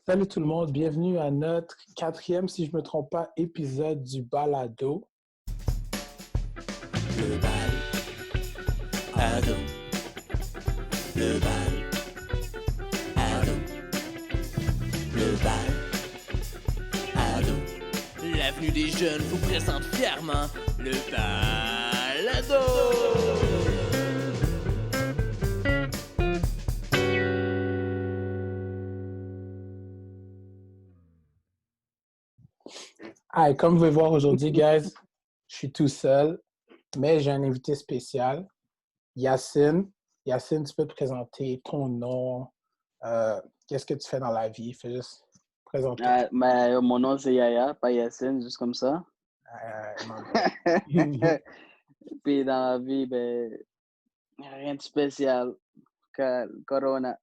Salut tout le monde, bienvenue à notre quatrième, si je ne me trompe pas, épisode du balado. Le balado. Le balado. Le balado. L'avenue des jeunes vous présente fièrement le balado. Comme vous pouvez voir aujourd'hui, guys, je suis tout seul, mais j'ai un invité spécial, Yacine. Yacine, tu peux te présenter ton nom, qu'est-ce que tu fais dans la vie? Fais juste présenter. Mon nom c'est Yaya, pas Yacine, juste comme ça. Puis dans la vie, rien de spécial que le corona,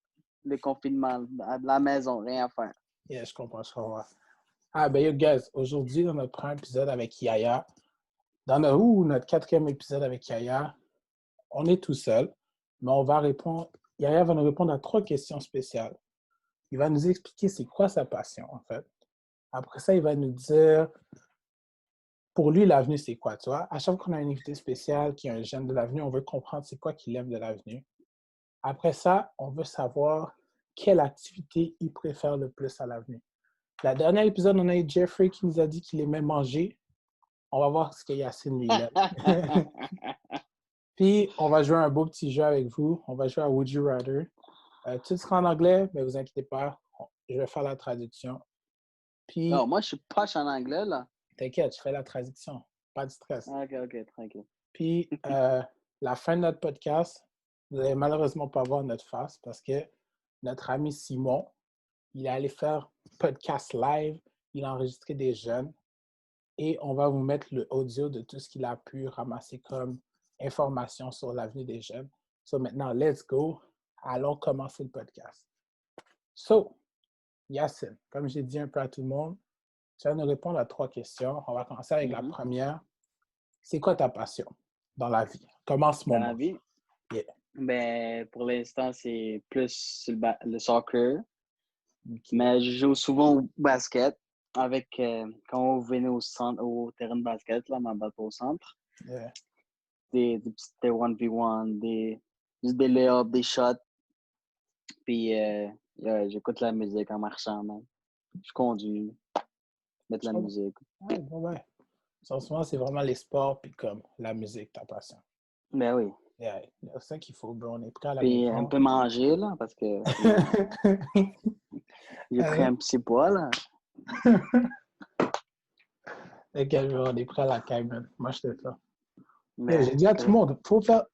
le confinement, de la maison, rien à faire. Yeah, je comprends. Yo, guys, aujourd'hui, dans notre premier épisode avec Yaya, notre quatrième épisode avec Yaya, on est tout seul, mais Yaya va nous répondre à 3 questions spéciales. Il va nous expliquer c'est quoi sa passion, en fait. Après ça, il va nous dire, pour lui, l'avenue, c'est quoi, tu vois? À chaque fois qu'on a un invité spécial qui est un jeune de l'avenue, on veut comprendre c'est quoi qu'il aime de l'avenue. Après ça, on veut savoir quelle activité il préfère le plus à l'avenue. La dernière épisode, on a eu Jeffrey qui nous a dit qu'il aimait manger. On va voir ce que Yacine lui aime. Puis, on va jouer un beau petit jeu avec vous. On va jouer à Would You Rather. Tout sera en anglais, mais vous inquiétez pas. Je vais faire la traduction. Puis, Non, moi, je suis poche en anglais, là. T'inquiète, je fais la traduction. Pas de stress. OK, tranquille. Puis, la fin de notre podcast, vous n'allez malheureusement pas voir notre face parce que notre ami Simon, il est allé faire podcast live. Il a enregistré des jeunes. Et on va vous mettre le audio de tout ce qu'il a pu ramasser comme information sur l'avenue des jeunes. So maintenant, let's go. Allons commencer le podcast. So, Yacine, comme j'ai dit un peu à tout le monde, tu vas nous répondre à 3 questions. On va commencer avec la première. C'est quoi ta passion dans la vie? Commence mon Dans la vie? Yeah. Pour l'instant, c'est plus le soccer. Okay. Mais je joue souvent au basket avec quand on venait au terrain de basket, là, ma balle au centre. Yeah. Des petites 1v1, juste des lay-ups, des shots. Puis j'écoute la musique en marchant, man. Je conduis, mettre la musique. Ouais. En ce moment, c'est vraiment les sports puis comme la musique, ta passion. Ben oui. Yeah. C'est ça qu'il faut, bro. On est prêt à la Puis maison. un peu manger, là, parce que j'ai pris un petit poids, là. Ok, on est prêt à la caille, man. Moi, je te fais. Mais j'ai dit à tout le monde, faut train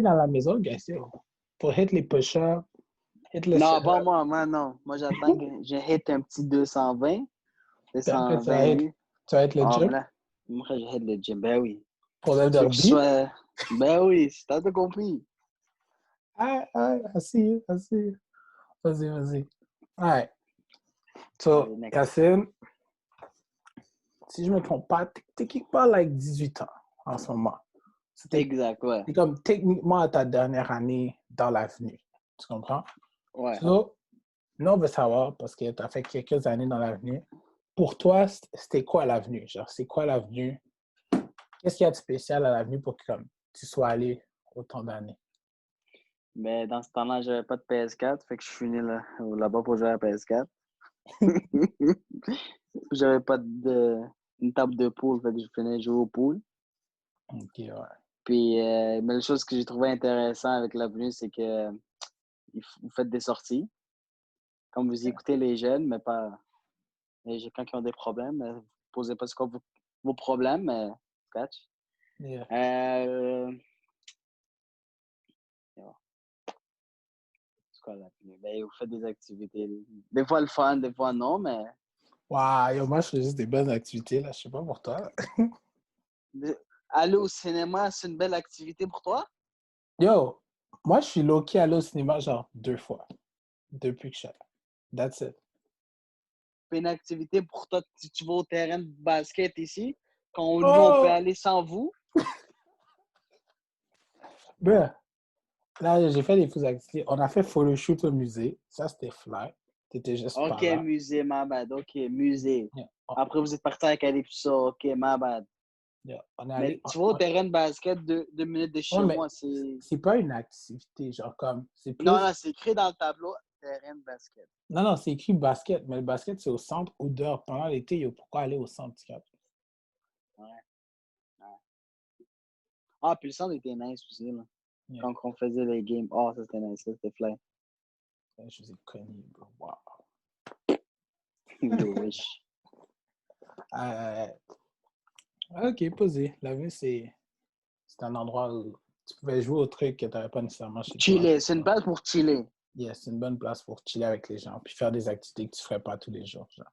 à la maison, gars. Pour hit les push-ups, hit le non, set-up. pas moi, non. Moi, j'attends que je hit un petit 220. 220. Tu vas être le gym? Moi, je hit le gym, ben oui. Pour le derby? Ben oui, t'as tout compris. I see you. Vas-y. Alright. So, Yacine, si je me trompe pas, t'es quelque part like 18 ans en ce moment. Exact, ouais. C'est comme techniquement à ta dernière année dans l'avenue. Tu comprends? Ouais. So, nous, on veut savoir, parce que tu as fait quelques années dans l'avenue, pour toi, c'était quoi l'avenue? Genre, c'est quoi l'avenue? Qu'est-ce qu'il y a de spécial à l'avenue pour que comme, tu sois allé autant d'années? Mais dans ce temps-là, j'avais pas de PS4, fait que je suis venu là-bas pour jouer à la PS4. J'avais pas une table de pool, fait que je venais jouer au pool. Ok, ouais. Puis, mais la chose que j'ai trouvé intéressant avec l'avenue, c'est que vous faites des sorties. Comme vous écoutez les jeunes, mais pas les gens qui ont des problèmes. Vous posez pas vos problèmes, mais catch. Yeah. C'est quoi l'avenue? Vous faites des activités. Des fois le fun, des fois non, mais. Wow, moi je fais juste des bonnes activités, là. Je sais pas pour toi. Aller au cinéma, c'est une belle activité pour toi? Yo, moi je suis low-key allé au cinéma genre 2 fois. Depuis que je suis là. That's it. Une activité pour toi, tu vas au terrain de basket ici, quand nous, on peut aller sans vous? Ben, là, j'ai fait des fausses activités. On a fait photoshoot au musée. Ça, c'était fly. T'étais juste pas Ok, là. musée, my bad. Ok, musée. Yeah. Après, vous êtes parti à Calypso. Ok, my bad. Yeah. On est Mais allé. tu vas au terrain de basket, 2 minutes de Ouais, chez mais moi, c'est... c'est pas une activité, genre comme. C'est Non, plus. non, c'est écrit dans le tableau, terrain de basket. Non, non, c'est écrit basket, mais le basket, c'est au centre ou dehors. Pendant l'été, il y a pourquoi aller au centre, tu captes? Ouais, ouais. Ah, puis le centre était nice aussi, là. Yeah. Quand on faisait les games. Oh, ça c'était nice, ça c'était fly. Je vous ai connu, bro. Wow. You wish. Euh, ok, posé. La vue, c'est un endroit où tu pouvais jouer au truc que tu n'avais pas nécessairement chez toi. Chiller, c'est une place pour chiller. Yeah, c'est une bonne place pour chiller avec les gens, puis faire des activités que tu ne ferais pas tous les jours. Genre.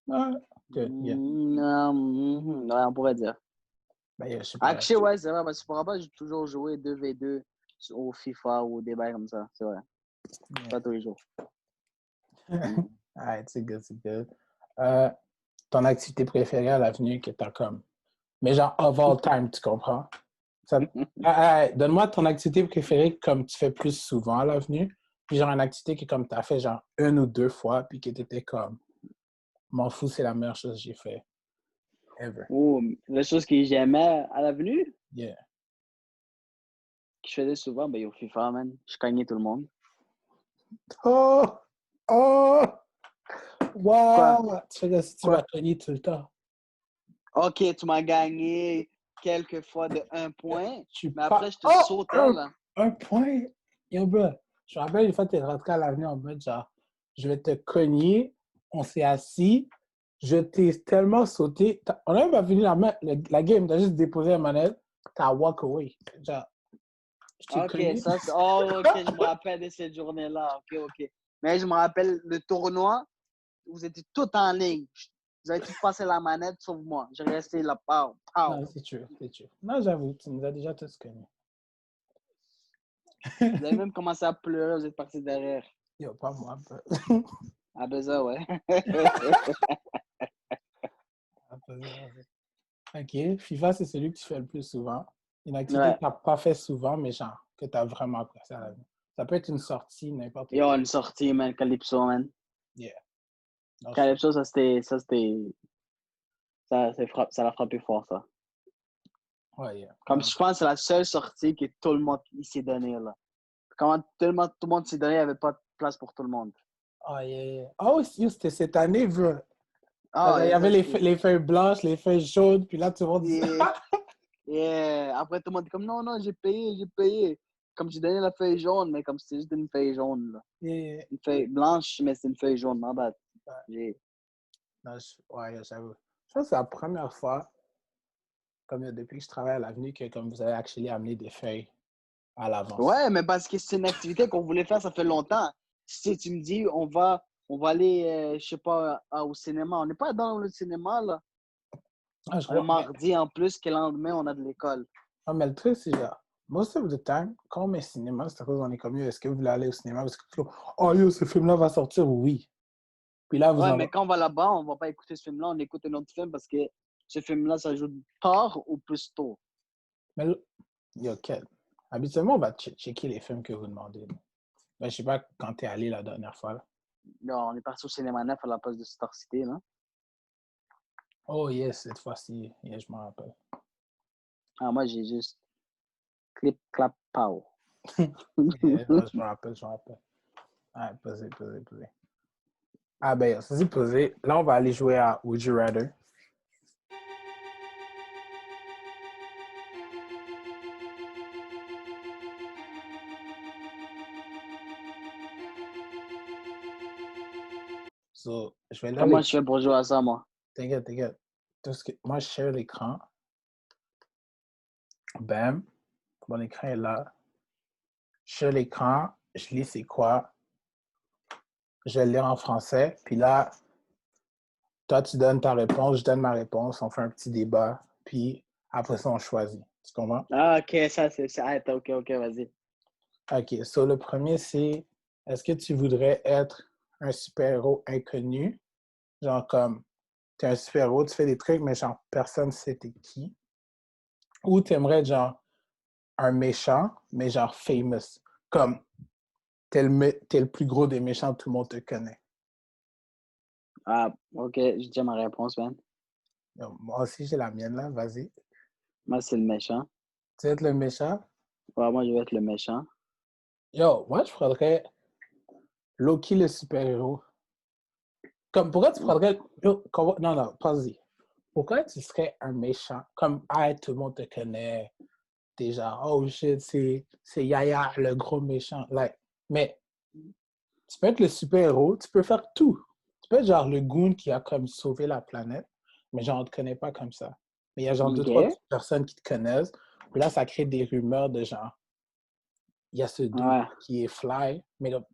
Ouais, good, yeah. Ouais, on pourrait dire. Ben, yeah, je sais pas. Actually, ouais, c'est vrai, parce que tu pourras pas toujours jouer 2v2 au FIFA ou au débat comme ça. C'est vrai. Yeah. Pas tous les jours. Alright, c'est good, c'est good. Euh, ton activité préférée à l'avenue que tu as comme. Mais genre, of all time, tu comprends? Donne-moi ton activité préférée comme tu fais plus souvent à l'avenue. Puis genre une activité que comme tu as fait genre une ou deux fois, puis que tu étais comme, m'en fous, c'est la meilleure chose que j'ai fait ever. Oh, la chose que j'aimais à l'avenue, Yeah. que je faisais souvent, ben, au FIFA, man. Je cognais tout le monde. Oh! Oh! Quoi? Wow! Tu fais comme si tu Quoi? m'as connu tout le temps. Ok, tu m'as gagné quelques fois de 1 point, Je suis mais pas. après, je te Oh! sautais, là. Un point! Yo, bro. Je me rappelle une fois, tu es rentré à l'avenue en mode genre, je vais te cogner, on s'est assis, je t'ai tellement sauté. On a même pas fini la game, t'as juste déposé la manette, t'as walk away. Genre, je t'ai Ok, cogné. ça, c'est... Oh, ok, je me rappelle de cette journée-là. Ok, ok. Mais je me rappelle le tournoi, vous étiez tout en ligne. Vous avez tous passé la manette, sauf moi. J'ai resté là, pow, pow. Non, c'est true, c'est true. Non, j'avoue, tu nous as déjà tous connus. Vous avez même commencé à pleurer, vous êtes parti derrière. Yo, pas moi. Ah, ben ça, ouais. Ok, FIFA, c'est celui que tu fais le plus souvent. Une activité Ouais. que tu n'as pas fait souvent, mais genre, que tu as vraiment apprécié à la vie. Ça peut être une sortie, n'importe Yo, quoi. une sortie, man, Calypso, man. Yeah. Non, Calypso, ça l'a frappé fort, ça. ouais, yeah. Comme Non, je pense que c'est la seule sortie que tout le monde il s'est donné, là. Comment tout le monde s'est donné, il n'y avait pas de place pour tout le monde. oh, yeah, yeah. Oh, c'était cette année, bro. Ah, Il y et avait ça, c'était... les feuilles blanches, les feuilles jaunes, puis là, tout le monde dit Yeah. Yeah. Après, tout le monde dit comme, non, non, j'ai payé, j'ai payé. Comme j'ai donné la feuille jaune, mais comme c'était juste une feuille jaune, là. yeah. Une feuille blanche, mais c'est une feuille jaune, ma bad. Yeah. Non, ouais, j'avoue. Je pense que c'est la première fois, comme depuis que je travaille à l'avenue, que comme vous avez actually amené des feuilles à l'avance. Ouais, mais parce que c'est une activité qu'on voulait faire, ça fait longtemps. Si tu me dis, on va aller, je sais pas, au cinéma. On n'est pas dans le cinéma, là. Ah, je Un crois, mardi en plus, que le lendemain, on a de l'école. mais le truc, c'est genre, most of the time, quand on met cinéma, c'est à cause qu'on est comme, yo, est-ce que vous voulez aller au cinéma? Parce que, oh, yo, ce film-là va sortir, oui. Puis là, vous Ouais, en... mais quand on va là-bas, on va pas écouter ce film-là, on écoute un autre film parce que ce film-là, ça joue tard ou plus tôt. Mais, yo, quel... Habituellement, on va checker les films que vous demandez. Ben, je sais pas quand t'es allé la dernière fois. Là. Là, on est parti au cinéma neuf à la place de Star City, là. Oh, yes, cette fois-ci, yeah, je m'en rappelle. Ah, moi, j'ai juste clip, clap, pow. Yeah, ouais, je me rappelle, je me rappelle. Ah, posé, posé, posé. Ah, ben, ça c'est posé. Là, on va aller jouer à Would You Rather. So, je vais là Comment les... je fais pour jouer à ça, moi? T'inquiète, t'inquiète. Moi, je share l'écran. Bam. Mon écran est là. Je share l'écran. Je lis c'est quoi. Je vais le lire en français. Puis là, toi, tu donnes ta réponse. Je donne ma réponse. On fait un petit débat. Puis après ça, on choisit. Tu comprends? Ah, ok, ça, c'est... Arrête, ok, ok, vas-y. OK. So, le premier, c'est est-ce que tu voudrais être un super-héros inconnu? Genre comme, t'es un super-héros, tu fais des trucs, mais genre, personne ne sait t'es qui. Ou t'aimerais être genre un méchant, mais genre famous. Comme, t'es le plus gros des méchants, tout le monde te connaît. Ah, ok, j'ai déjà ma réponse, man. Yo, moi aussi, j'ai la mienne, là. Vas-y. Moi, c'est le méchant. Tu veux être le méchant? Ouais, moi, je vais être le méchant. Yo, moi, je prendrais Loki, le super-héros. Comme, pourquoi tu prendrais... Yo, non, non, vas-y. Pourquoi tu serais un méchant? Comme, ah, tout le monde te connaît. T'es genre, oh shit, c'est Yaya, le gros méchant. Like, mais tu peux être le super-héros, tu peux faire tout. Tu peux être genre le goon qui a comme sauvé la planète, mais genre, on te connaît pas comme ça. Mais il y a genre deux, trois Ok. personnes qui te connaissent. Puis là, ça crée des rumeurs de genre, il y a ce dude Ouais. qui est fly, mais comme,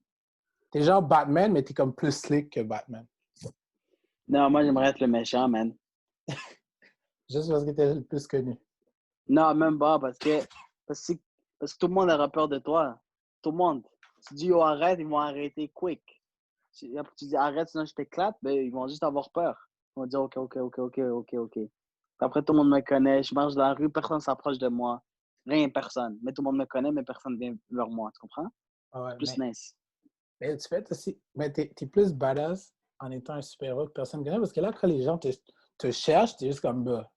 t'es genre Batman, mais t'es comme plus slick que Batman. Non, moi, j'aimerais être le méchant, man. Juste parce que t'es le plus connu. Non, même pas, parce que, parce que tout le monde aura peur de toi. Tout le monde. Tu dis, oh, arrête, ils vont arrêter quick. Après, tu dis, arrête, sinon je t'éclate, ben, ils vont juste avoir peur. Ils vont dire, OK, OK, OK, OK, OK, OK. Puis après, tout le monde me connaît. Je marche dans la rue, personne ne s'approche de moi. Rien, personne. Mais tout le monde me connaît, mais personne ne vient vers moi. Tu comprends? Ah ouais, C'est plus nice. mais tu peux être aussi. Mais t'es plus badass en étant un super-héros que personne ne connaît, parce que là, quand les gens te cherchent, t'es juste comme, bah,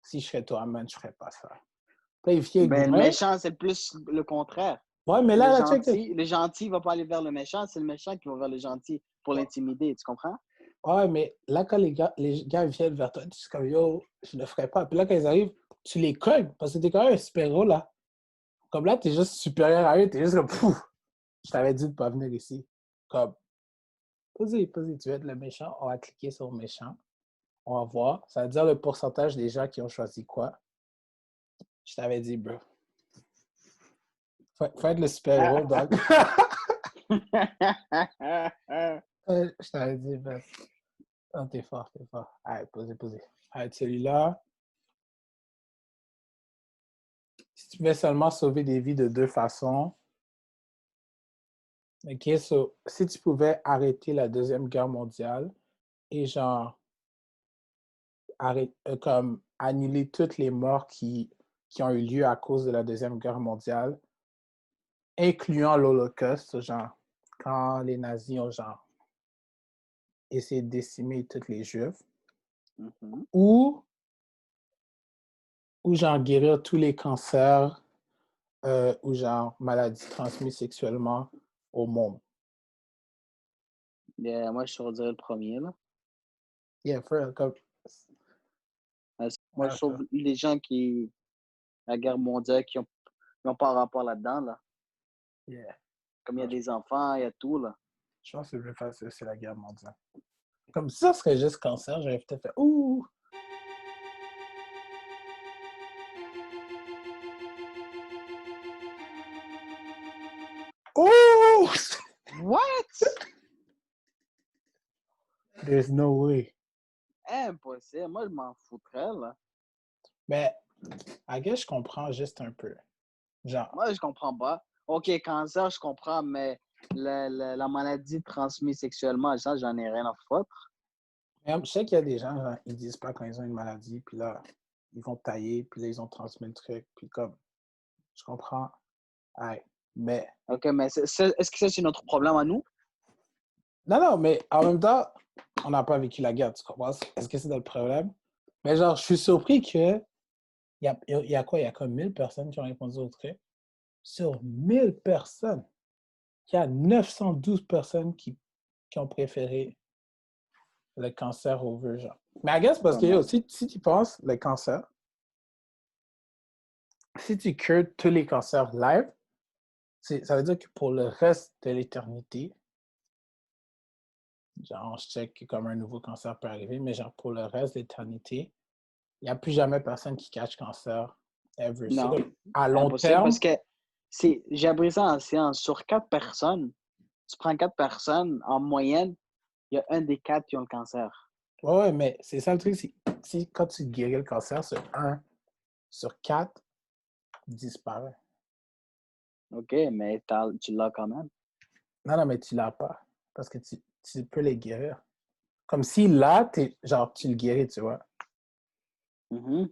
si je serais toi, man, je ferais pas ça. Puis là, il vient Ben, le gouin. méchant, c'est plus le contraire. Ouais, mais là, check. Le gentil ne va pas aller vers le méchant, c'est le méchant qui va vers le gentil pour l'intimider. Tu comprends? Ouais, mais là, quand les gars viennent vers toi, tu es comme, yo, je le ferais pas. Puis là, quand ils arrivent, tu les cognes, parce que t'es quand même un super-héros, là. Comme là, t'es juste supérieur à eux, t'es juste comme, pouf, je t'avais dit de pas venir ici. Comme, posez, tu veux être le méchant, on va cliquer sur méchant. On va voir. Ça va dire le pourcentage des gens qui ont choisi quoi. Je t'avais dit, bro. Faut être le super-héros, donc. Je t'avais dit, bro. Oh, t'es fort, t'es fort. Allez, posez. Allez, celui-là. Si tu pouvais seulement sauver des vies de deux façons, ok, so, si tu pouvais arrêter la Deuxième Guerre mondiale et genre, comme annuler toutes les morts qui ont eu lieu à cause de la Deuxième Guerre mondiale, incluant l'Holocauste, genre, quand les nazis ont genre essayé de décimer tous les Juifs, Mhm. ou, ou genre guérir tous les cancers ou genre maladies transmises sexuellement au monde. Yeah, moi, je choisirais le premier, là. Yeah, comme, Moi, je trouve les gens la guerre mondiale, qui ont pas rapport là-dedans, là. yeah. Comme il y a des enfants, il y a tout, là. Je pense que le plus facile, c'est la guerre mondiale. Comme si ça serait juste cancer, j'aurais peut-être fait ouh! Ouh! What? There's no way. Impossible. Moi, je m'en foutrais, là. Mais, I guess je comprends juste un peu. Genre, Moi, je comprends pas. OK, cancer, je comprends, mais la maladie transmise sexuellement, ça, j'en ai rien à foutre. je sais qu'il y a des gens, genre, ils disent pas quand ils ont une maladie, puis là, ils vont tailler, puis là, ils ont transmis le truc, puis comme, je comprends. Ouais. Mais, OK, mais est-ce que ça, c'est notre problème à nous? non, mais en même temps, on n'a pas vécu la guerre, tu comprends? Est-ce que c'est le problème? Mais genre, je suis surpris que, il y a quoi? Il y a comme 1000 personnes qui ont répondu au truc. Sur 1000 personnes, il y a 912 personnes qui ont préféré le cancer au vœu, genre. Mais I guess parce que Comment? si tu penses, le cancer, si tu cures tous les cancers live, ça veut dire que pour le reste de l'éternité, genre, je check comme un nouveau cancer peut arriver, mais genre, pour le reste de l'éternité, il n'y a plus jamais personne qui catch cancer ever. C'est Non, comme, à long impossible parce terme, que j'ai appris ça en science. Sur 4 personnes, tu prends 4 personnes, en moyenne, il y a un des 4 qui ont le cancer. ouais, mais c'est ça le truc, si quand tu guéris le cancer, c'est 1 sur 4 disparaît. OK, mais tu l'as quand même. Non, mais tu l'as pas. Parce que tu peux les guérir. Comme si là, genre, tu le guéris, tu vois. Mhm.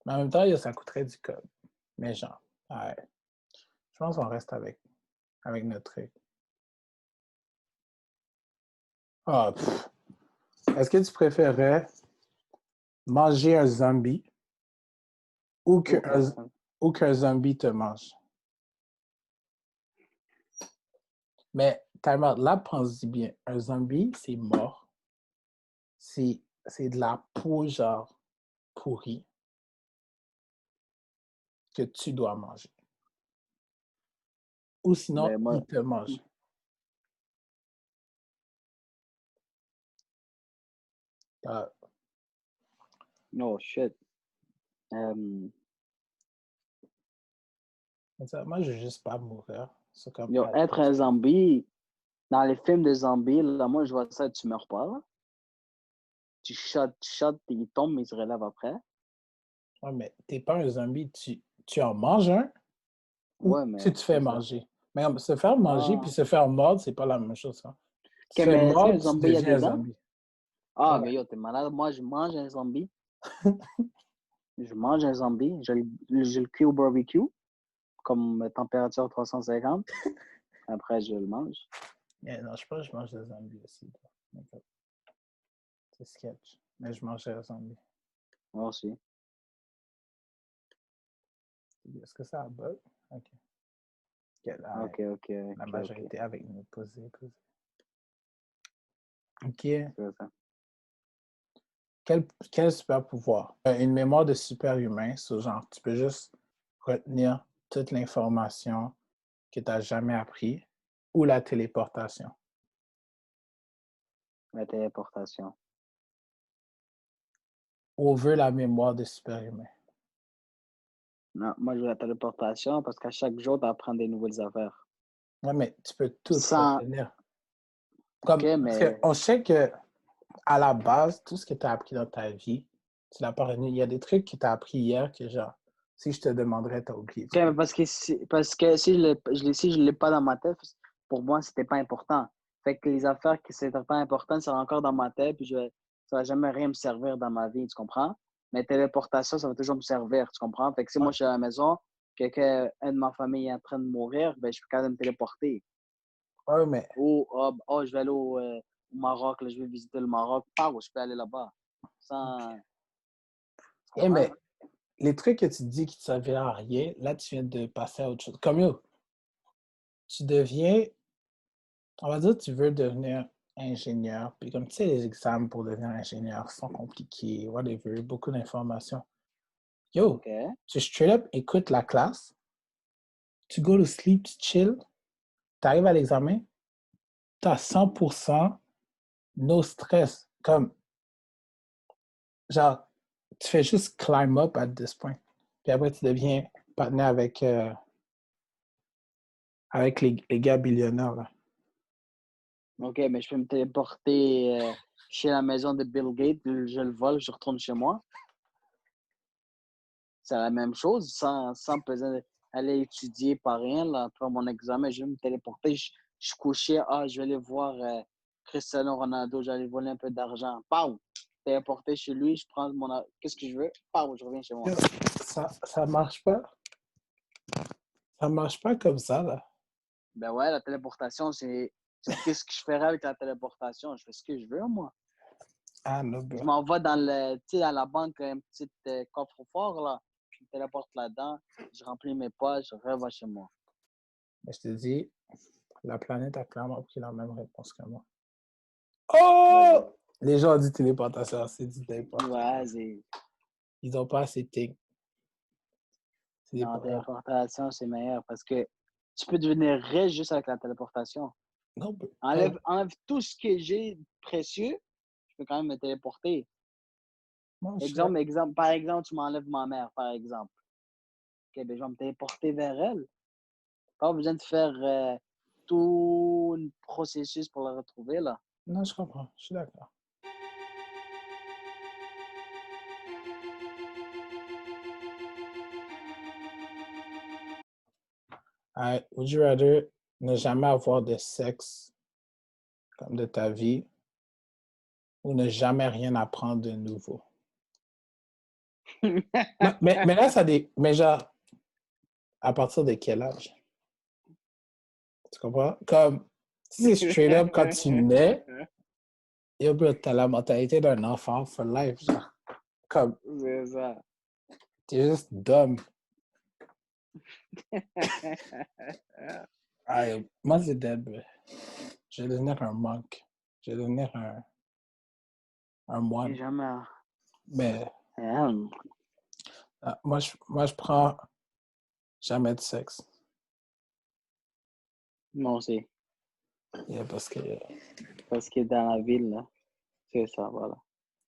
Mais en même temps, ça coûterait du code. Mais genre, ouais. Je pense qu'on reste avec notre truc. Ah, pff. Est-ce que tu préférerais manger un zombie ou qu'un zombie te mange? Mais, time out, là, pense-y bien. Un zombie, c'est mort. C'est de la peau, genre, pourrie que tu dois manger. Ou sinon, Ben, moi, il te mange. no shit. Moi, je veux juste pas mourir. C'est comme Yo, être un zombie, dans les films de zombies, là, moi, je vois ça, tu meurs pas, là. Tu shots, il tombe, mais il se relève après. Ouais, mais t'es pas un zombie, tu en manges un ou Ouais, mais tu te fais c'est ça. manger. Mais se faire manger puis Ah, se faire mordre, c'est pas la même chose. Hein. Tu ok, te fais mais est-ce que le mordre, tu zombie a deviens des un dents? zombie. Ah, Ouais. mais yo, t'es malade. Moi, je mange un zombie. Je mange un zombie. Je le cuis au barbecue, comme température 350. Après, je le mange. Yeah, non, je pense que je mange des zombies aussi. C'est sketch. Mais je mange un zombie. Moi aussi. Est-ce que ça a bug? OK. Ok, ok, La ok, ok. majorité avec nous. Posez. OK. C'est ça. Quel super pouvoir? Une mémoire de super-humain, c'est genre, tu peux juste retenir toute l'information que tu n'as jamais appris ou la téléportation. La téléportation. On veut la mémoire de super-humain. Non, moi, je veux la téléportation parce qu'à chaque jour, tu apprends des nouvelles affaires. Ouais, mais tu peux tout Sans. retenir. Ok, Parce mais. qu'on sait que à la base, tout ce que tu as appris dans ta vie, tu l'as pas retenu. Il y a des trucs que tu as appris hier que, genre, si je te demanderais, tu as oublié. Ok, mais parce que si je l'ai pas dans ma tête, pour moi, c'était pas important. Fait que les affaires qui c'était pas importantes, c'est encore dans ma tête, puis ça va jamais rien me servir dans ma vie, tu comprends? Mais téléportation, ça va toujours me servir, tu comprends? Fait que si Ouais, moi, je suis à la maison, quelqu'un, un de ma famille est en train de mourir, ben, je peux quand même me téléporter. ouais, mais, Ou, je vais aller au Maroc, là, je vais visiter le Maroc, je peux aller là-bas. Sans, tu comprends? mais les trucs que tu dis qui ne servaient à rien, là, tu viens de passer à autre chose. Comme yo, tu deviens, on va dire, tu veux devenir ingénieur, puis comme tu sais, les examens pour devenir ingénieur sont compliqués, whatever, beaucoup d'informations. Yo, OK. tu straight up écoutes la classe, tu go to sleep, tu chill, tu arrives à l'examen, tu as 100% no stress. Comme, genre, tu fais juste climb up at this point. Puis après, tu deviens partenaire avec les gars billionnaires, là. OK, mais je peux me téléporter chez la maison de Bill Gates, je le vole, je retourne chez moi. C'est la même chose, sans besoin d'aller étudier par rien, là, faire mon examen, je vais me téléporter, je suis couché, je vais aller voir Cristiano Ronaldo, j'allais voler un peu d'argent. Pow! Téléporter chez lui, je prends qu'est-ce que je veux, pow, je reviens chez moi. Ça marche pas. Ça marche pas comme ça, là. Ben ouais, la téléportation, c'est qu'est-ce que je ferais avec la téléportation? Je fais ce que je veux, moi. Ah, no, Je bro. m'en vais dans la banque, un petit coffre-fort, là. Je me téléporte là-dedans, je remplis mes poches, je reviens chez moi. Mais je te dis, la planète a clairement pris la même réponse que moi. Oh! Vas-y. Les gens ont dit téléportation, c'est du n'importe quoi. Vas-y. Ils ont pas assez de c'est des Non, pas. téléportation, c'est meilleur parce que tu peux devenir riche juste avec la téléportation. Non, bro. Enlève tout ce que j'ai de précieux, je peux quand même me téléporter. Moi, je suis là. Par exemple, tu m'enlèves ma mère, par exemple. OK, ben, je vais me téléporter vers elle. Pas besoin de faire tout un processus pour la retrouver, là. Non, je comprends. Je suis d'accord. Would you rather ne jamais avoir de sexe comme de ta vie ou ne jamais rien apprendre de nouveau? Mais là, mais genre, à partir de quel âge? Tu comprends? Comme, si c'est straight up quand tu nais, Yo, bro, t'as la mentalité d'un enfant for life, genre. Comme, C'est ça. t'es juste dumb. Ah, moi, c'est dead, bro. Je vais devenir un monk. Je vais devenir un Et moine. jamais. Mais Hum, moi, je prends jamais de sexe. Moi aussi. Yeah, parce Parce que dans la ville, là, c'est ça, voilà.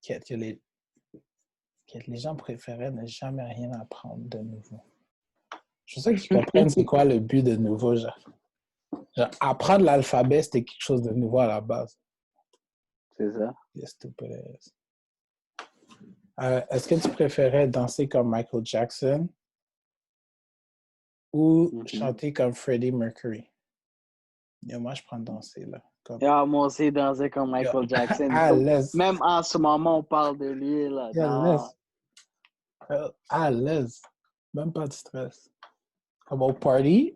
que les gens préféraient ne jamais rien apprendre de nouveau. Je suis sûr qu'ils comprennent c'est quoi le but de nouveau, genre. Genre, apprendre l'alphabet, c'était quelque chose de nouveau à la base. C'est ça. Yes, stupid ass. Est-ce que tu préférais danser comme Michael Jackson ou chanter comme Freddie Mercury? Yo, moi, je prends danser, là. Comme... Ah, moi aussi, danser comme Michael Jackson. À l'aise. Même en ce moment, on parle de lui, là. À Non. l'aise. À l'aise. Même pas de stress. Comme au party,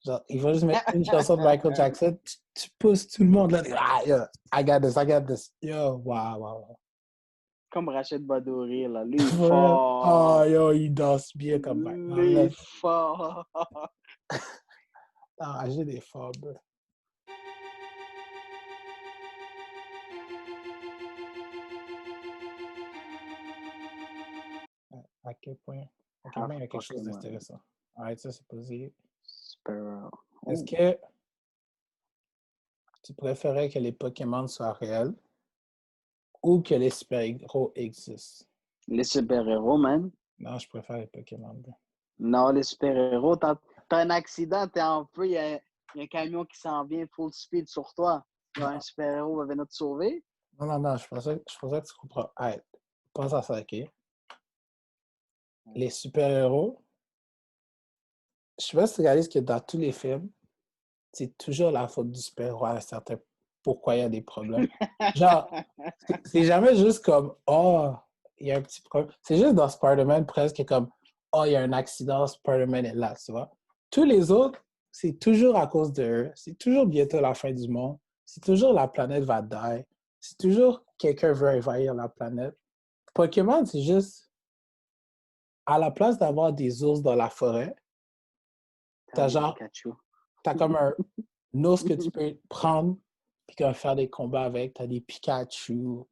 genre, il va juste mettre une chanson de Michael Jackson, tu pousses tout le monde, là. Ah, yo, I got this. Yo, wow. Comme Rachid Badouri, là. Lui, il est fort. Oh, yo, il danse bien comme Mike. Lui, il est fort. Ah, j'ai des forts, bro. À quel point? À quel point il y a quelque chose d'intéressant. Alright, ça, c'est posé. Sparrow. Est-ce que tu préférais que les Pokémon soient réels ou que les super-héros existent? Les super-héros, man. Non, je préfère les Pokémon, bro. Non, les super-héros, t'as un accident, t'es en feu, il y a un camion qui s'en vient full speed sur toi. Un super-héros va venir te sauver. Non, je pensais que tu comprends. Alright, pense à ça, OK? Les super-héros, je sais pas si tu réalises que dans tous les films, c'est toujours la faute du super-héros à un certain pourquoi il y a des problèmes. Genre, c'est jamais juste comme oh, il y a un petit problème. C'est juste dans Spider-Man presque comme oh, il y a un accident, Spider-Man est là, tu vois. Tous les autres, c'est toujours à cause d'eux. C'est toujours bientôt la fin du monde. C'est toujours la planète va die. C'est toujours quelqu'un veut envahir la planète. Pokémon, c'est juste à la place d'avoir des ours dans la forêt, t'as genre, t'as comme un ours que tu peux prendre puis faire des combats avec. T'as des Pikachu.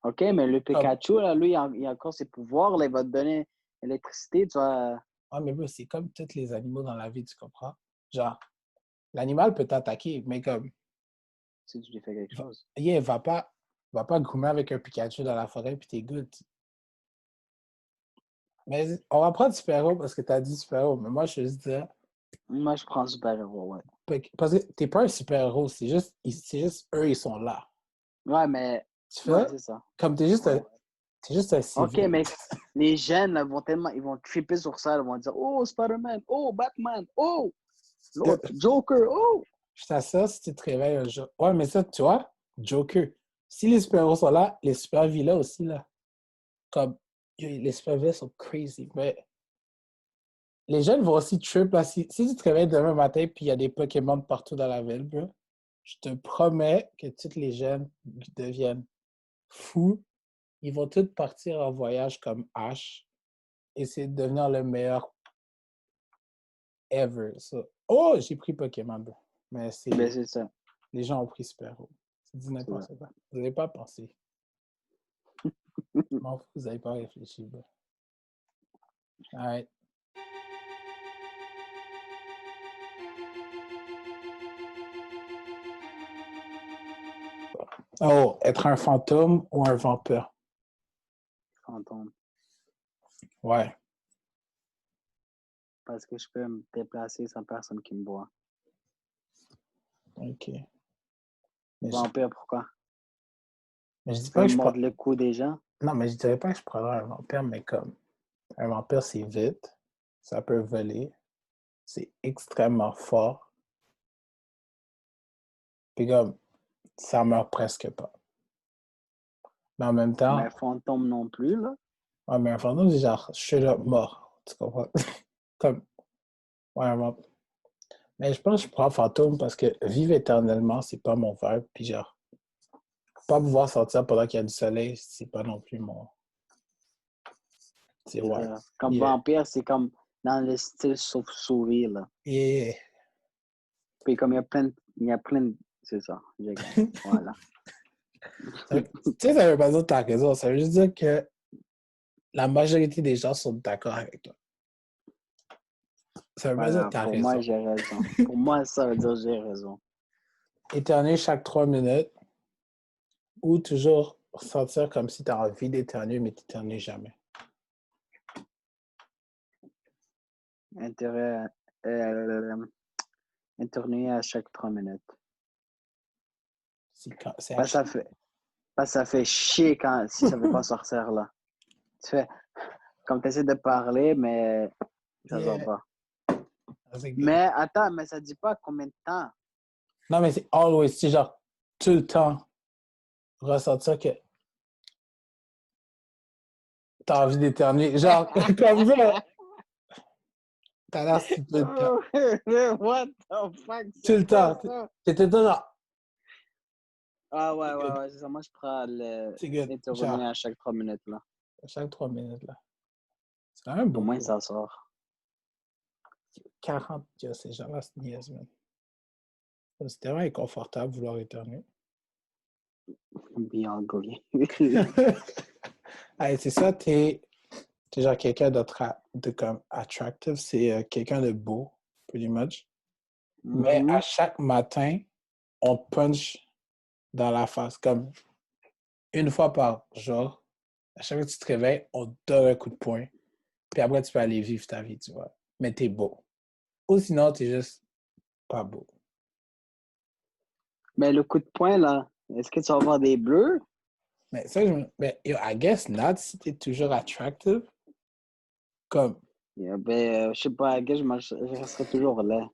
OK, mais le Pikachu, là, lui, il a encore ses pouvoirs. Là, il va te donner l'électricité. Tu vas... Ah, mais bro, c'est comme tous les animaux dans la vie, tu comprends? Genre, l'animal peut t'attaquer, mais comme... Si tu lui fais quelque chose. Yeah, va pas groomer avec un Pikachu dans la forêt puis t'es good. Mais on va prendre super-héros parce que t'as dit super-héros, mais moi, je veux juste dire... Moi, je prends super-héros, ouais. Parce que t'es pas un super-héros, c'est juste eux, ils sont là. Ouais, mais... Tu fais? Ouais, c'est ça. Comme t'es juste un civil. OK, mais les jeunes là, ils vont triper sur ça. Ils vont dire « Oh, Spider-Man! Oh, Batman! Oh! Joker! Oh! » Je t'assure, si tu te réveilles un jour... Ouais, mais ça, tu vois, Joker. Si les super-héros sont là, les super-vilains aussi, là. Comme, les super-vilains sont crazy, mais... Les jeunes vont aussi trip, là. Si tu te réveilles demain matin puis il y a des Pokémon partout dans la ville, bro, je te promets que tous les jeunes deviennent fous. Ils vont tous partir en voyage comme Ash, essayer de devenir le meilleur ever. So, oh, j'ai pris Pokémon, bro. Mais c'est ça. Les gens ont pris Super-Héros. C'est du n'importe quoi. Vous n'avez pas pensé. Bon, vous n'avez pas réfléchi, bro. Alright. Oh, être un fantôme ou un vampire? Fantôme. Ouais. Parce que je peux me déplacer sans personne qui me voit. OK. Vampire, pourquoi? Mais je dis pas que je mordre le cou des gens? Non, mais je dirais pas que je prendrais un vampire, mais comme un vampire, c'est vite, ça peut voler, c'est extrêmement fort. Puis comme, ça meurt presque pas. Mais en même temps... Mais fantôme non plus, là. Ouais, mais un fantôme, c'est genre, je suis là, mort. Tu comprends? Comme, ouais, un vampire. Mais je pense que je prends fantôme parce que vivre éternellement, c'est pas mon verbe. Puis genre, pas pouvoir sortir pendant qu'il y a du soleil, c'est pas non plus mon... C'est ouais. Comme Yeah. vampire, c'est comme dans le style sauve-souris, là. Yeah. Puis comme il y a plein de... C'est ça, j'ai gagné. Voilà. Tu sais, ça veut pas dire que t'as raison. Ça veut juste dire que la majorité des gens sont d'accord avec toi. Ça veut pas dire Voilà, que t'as pour raison. moi, j'ai raison. Pour moi, ça veut dire que j'ai raison. Éternuer chaque 3 minutes ou toujours sentir comme si t'as envie d'éternuer, mais t'éternues jamais. Éternuer à chaque 3 minutes. C'est Ça fait chier si ça ne veut pas sortir, là. Tu fais comme tu essaies de parler, mais ça ne Yeah. sort pas. C'est good. Mais attends, mais ça ne dit pas combien de temps. Non, mais c'est always, c'est genre tout le temps ressentir que t'as envie d'éternuer. Genre, comme ça, t'as l'air stupide. What the fuck? Tout le temps. T'étais toujours... Ah ouais, c'est ça. Moi, je prends C'est good. l'éternuer à chaque 3 minutes, là. À chaque 3 minutes, là. C'est quand même Au beaucoup. moins, ça sort. 40 que ces gens-là se niaisent, man. C'est tellement inconfortable de vouloir éternuer. Bien ugly. Hey, c'est ça, t'es genre quelqu'un de comme attractive, c'est quelqu'un de beau, pretty much. Mais à chaque matin, on te punch dans la face, comme une fois par jour. À chaque fois que tu te réveilles, on te donne un coup de poing. Puis après, tu peux aller vivre ta vie, tu vois. Mais t'es beau. Ou sinon, t'es juste pas beau. Mais le coup de poing, là, est-ce que tu vas avoir des bleus? Mais ça, I guess not, si t'es toujours attractive. Comme, Ben, je sais pas, je resterai toujours là.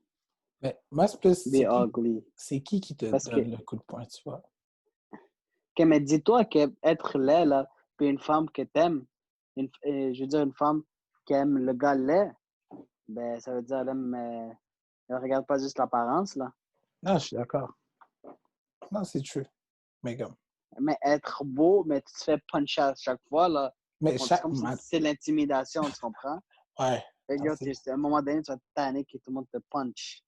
mais moi, c'est plus, Be ugly. c'est qui te Parce donne que, le coup de poing, tu vois? ok, mais dis-toi qu'être laid, là, puis une femme que t'aimes, je veux dire, une femme qui aime le gars laid, ben, ça veut dire, elle regarde pas juste l'apparence, là. Non, je suis d'accord. Non, c'est true. Mais comme, Mais être beau, mais tu te fais puncher à chaque fois, là. mais C'est chaque comme si matin, c'est l'intimidation, tu comprends? ouais. Fait que, Non, à un moment donné, tu vas te tanner que tout le monde te punch.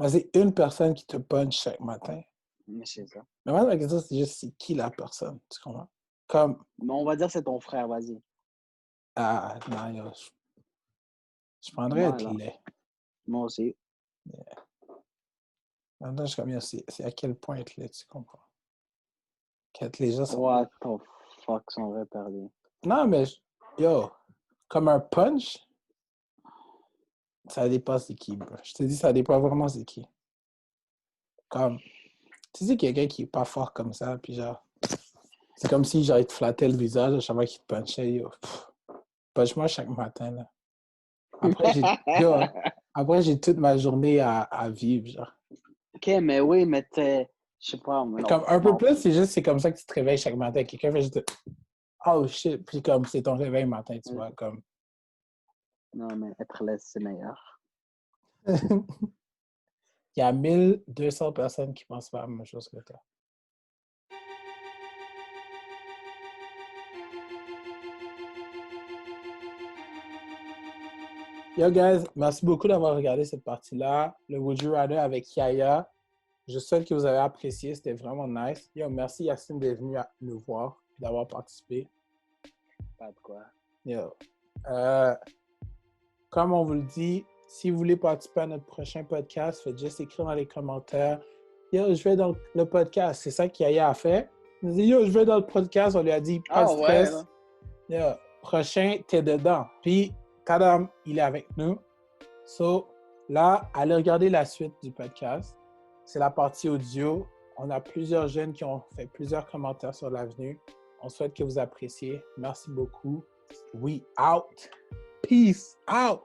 c'est une personne qui te punch chaque matin. Mais c'est ça. Mais moi, la question, c'est juste, c'est qui la personne, tu comprends? Comme, Mais on va dire que c'est ton frère, vas-y. non, yo, je prendrais Moi, être là. laid. Moi aussi. Maintenant, je suis comme, yo, c'est à quel point être laid, tu comprends? Qu'être les gens sont... What the fuck, sont retardés. Non, mais, yo, comme un punch, ça dépend c'est qui, bro. Je te dis, ça dépend vraiment c'est qui. Comme, tu sais, quelqu'un qui est pas fort comme ça, puis genre, c'est comme si, genre, il te flattait le visage à chaque fois qu'il te punchait, yo. Punch-moi chaque matin, là. Après, j'ai toute ma journée à vivre, genre. Ok, mais oui, mais je sais pas, mais non. Comme un peu plus, c'est comme ça que tu te réveilles chaque matin. Quelqu'un fait juste oh shit, puis comme c'est ton réveil matin, tu vois, comme. Non, mais être laid, c'est meilleur. Il y a 1200 personnes qui pensent pas la même chose que toi. Yo guys, merci beaucoup d'avoir regardé cette partie-là. Le Would You Rather avec Yaya. Je souhaite que vous avez apprécié, c'était vraiment nice. Yo, merci Yacine d'être venu nous voir et d'avoir participé. Pas de quoi. Yo. Comme on vous le dit, si vous voulez participer à notre prochain podcast, faites juste écrire dans les commentaires. Yo, je vais dans le podcast. C'est ça qu'Yaya a fait. Il dit, yo, je vais dans le podcast. On lui a dit, pas de stress. Ouais, yo, prochain, t'es dedans. Puis, tadam, il est avec nous. So, là, allez regarder la suite du podcast. C'est la partie audio. On a plusieurs jeunes qui ont fait plusieurs commentaires sur l'avenue. On souhaite que vous appréciez. Merci beaucoup. We out. Peace out.